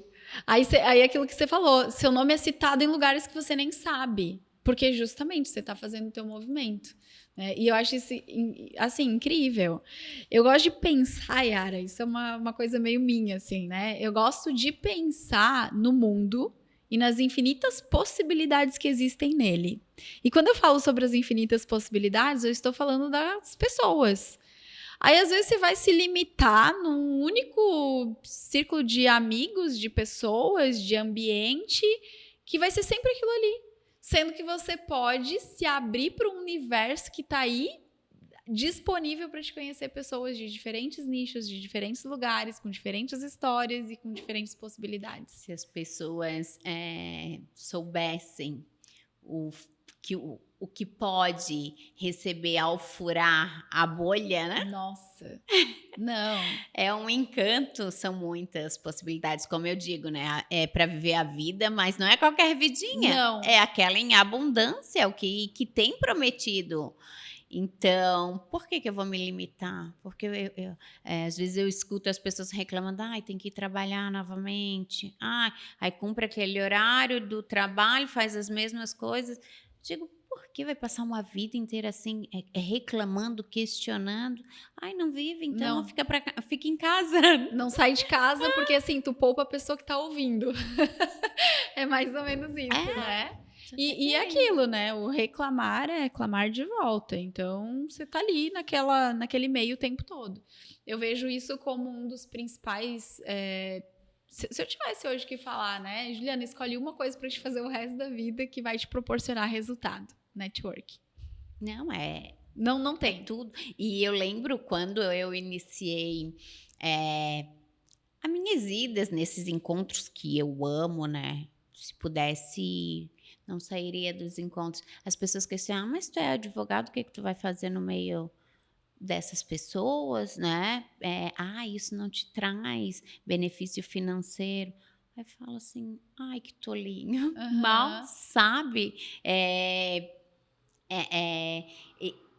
Aí é aquilo que você falou, seu nome é citado em lugares que você nem sabe, porque justamente você está fazendo o teu movimento. Né? E eu acho isso, assim, incrível. Eu gosto de pensar, Yara, isso é uma coisa meio minha, assim, né? Eu gosto de pensar no mundo e nas infinitas possibilidades que existem nele. E quando eu falo sobre as infinitas possibilidades, eu estou falando das pessoas. Aí, às vezes, você vai se limitar num único círculo de amigos, de pessoas, de ambiente, que vai ser sempre aquilo ali. Sendo que você pode se abrir para um universo que está aí, disponível para te conhecer pessoas de diferentes nichos, de diferentes lugares, com diferentes histórias e com diferentes possibilidades. Se as pessoas soubessem o que pode receber ao furar a bolha, né? Nossa, não. É um encanto, são muitas possibilidades, como eu digo, né? É para viver a vida, mas não é qualquer vidinha. Não. É aquela em abundância, o que tem prometido. Então, por que eu vou me limitar? Porque às vezes eu escuto as pessoas reclamando, tem que ir trabalhar novamente. Aí cumpre aquele horário do trabalho, faz as mesmas coisas. Digo, por que vai passar uma vida inteira assim, reclamando, questionando? Não vive, então Não. fica em casa. Não sai de casa, porque assim, tu poupa a pessoa que tá ouvindo. É mais ou menos isso, né? E aquilo, né? O reclamar é clamar de volta. Então, você tá ali naquele meio o tempo todo. Eu vejo isso como um dos principais... Se eu tivesse hoje que falar, né? Juliana, escolhe uma coisa para te fazer o resto da vida que vai te proporcionar resultado. Network. Não tem. É tudo. E eu lembro quando eu iniciei as minhas idas nesses encontros que eu amo, né? Se pudesse, não sairia dos encontros. As pessoas questionam, mas tu é advogado, o que tu vai fazer no meio dessas pessoas, né? Isso não te traz benefício financeiro. Aí fala assim, que tolinho. Uhum. Mal sabe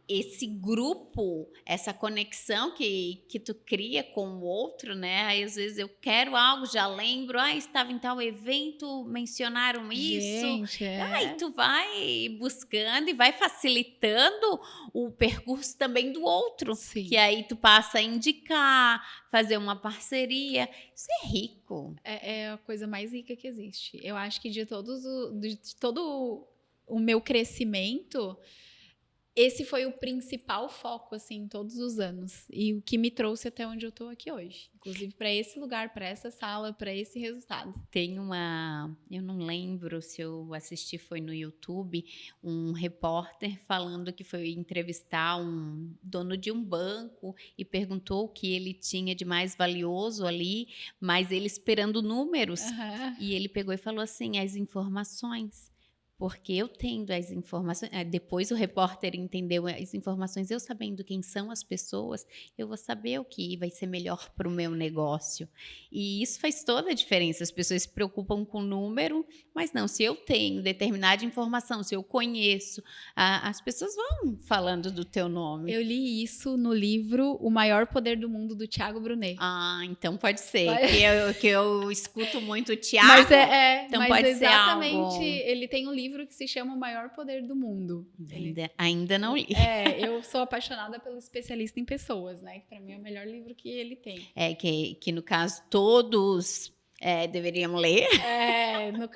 esse grupo, essa conexão que tu cria com o outro, né? Aí, às vezes, eu quero algo, já lembro, estava em tal evento, mencionaram isso. Gente, E tu vai buscando e vai facilitando o percurso também do outro. Sim. Que aí tu passa a indicar, fazer uma parceria. Isso é rico. É a coisa mais rica que existe. Eu acho que de todo o meu crescimento, esse foi o principal foco, assim, todos os anos. E o que me trouxe até onde eu tô aqui hoje. Inclusive para esse lugar, para essa sala, para esse resultado. Tem eu não lembro se eu assisti, foi no YouTube, um repórter falando que foi entrevistar um dono de um banco e perguntou o que ele tinha de mais valioso ali, mas ele esperando números. Uhum. E ele pegou e falou assim, as informações. Porque eu tendo as informações, depois o repórter entendeu as informações, eu sabendo quem são as pessoas, eu vou saber o que vai ser melhor para o meu negócio. E isso faz toda a diferença. As pessoas se preocupam com o número, mas não, se eu tenho determinada informação, se eu conheço, as pessoas vão falando do teu nome. Eu li isso no livro O Maior Poder do Mundo, do Thiago Brunet. Então pode ser, que eu escuto muito o Thiago, mas então mas pode exatamente, ser algo... ele tem um livro que se chama O Maior Poder do Mundo. Ainda não li. Eu sou apaixonada pelo Especialista em Pessoas, né? Que para mim é o melhor livro que ele tem. Que no caso todos deveríamos ler.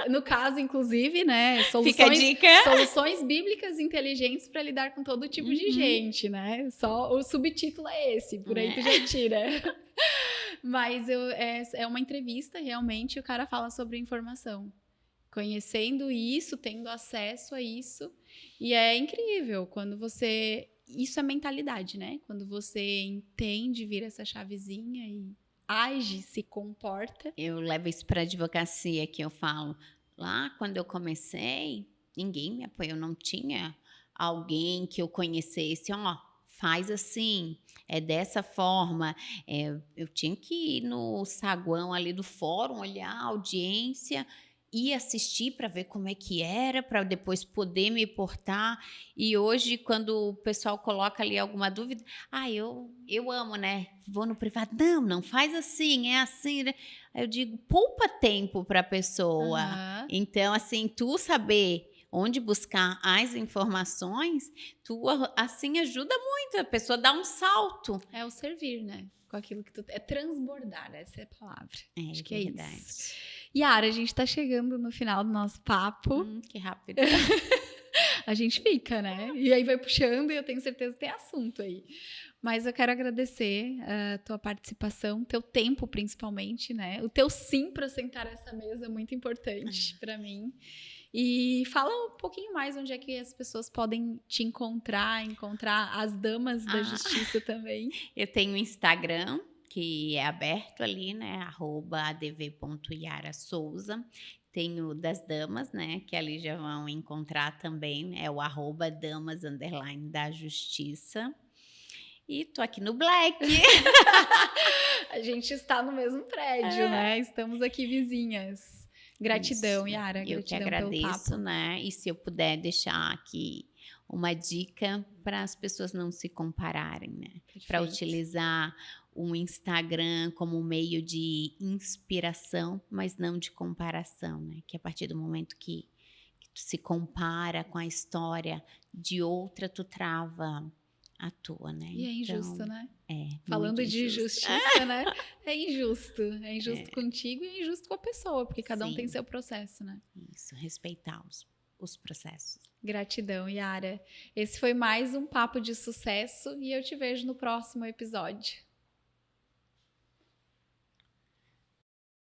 No caso, inclusive, né? Fica a dica. Soluções bíblicas inteligentes para lidar com todo tipo de gente, né? Só o subtítulo é esse, por aí tu já tira. Mas é uma entrevista, realmente, e o cara fala sobre informação. Conhecendo isso, tendo acesso a isso. E é incrível quando você... Isso é mentalidade, né? Quando você entende, vira essa chavezinha e age, se comporta. Eu levo isso para advocacia, que eu falo. Lá, quando eu comecei, ninguém me apoiou, não tinha alguém que eu conhecesse, ó, faz assim, é dessa forma. Eu tinha que ir no saguão ali do fórum, olhar a audiência e assistir para ver como é que era, para depois poder me portar. E hoje, quando o pessoal coloca ali alguma dúvida, eu amo, né? Vou no privado, não faz assim, é assim, né? Aí eu digo, poupa tempo para a pessoa. Aham. Então, assim, tu saber onde buscar as informações, tu assim ajuda muito, a pessoa dá um salto. É o servir, né? Com aquilo que tu... É transbordar, essa é a palavra. Acho que verdade. é isso. Yara, a gente tá chegando no final do nosso papo. Que rápido. A gente fica, né? E aí vai puxando e eu tenho certeza que tem assunto aí. Mas eu quero agradecer a tua participação, teu tempo principalmente, né? O teu sim para sentar nessa mesa é muito importante para mim. E fala um pouquinho mais onde é que as pessoas podem te encontrar as damas da justiça também. Eu tenho um Instagram, que é aberto ali, né? @adv.yarasouza. Tenho das damas, né? Que ali já vão encontrar também. É o @damas_da justiça. E tô aqui no Black. A gente está no mesmo prédio, né? Estamos aqui vizinhas. Gratidão, Isso. Yara. Eu que agradeço, né? E se eu puder deixar aqui uma dica para as pessoas não se compararem, né? Para utilizar o Instagram como meio de inspiração, mas não de comparação, né? Que a partir do momento que tu se compara com a história de outra, tu trava a tua, né? E é injusto, né? Falando de justiça, né? É injusto. É injusto contigo e é injusto com a pessoa, porque cada um tem seu processo, né? Isso, respeitar os processos. Gratidão, Yara. Esse foi mais um Papo de Sucesso e eu te vejo no próximo episódio.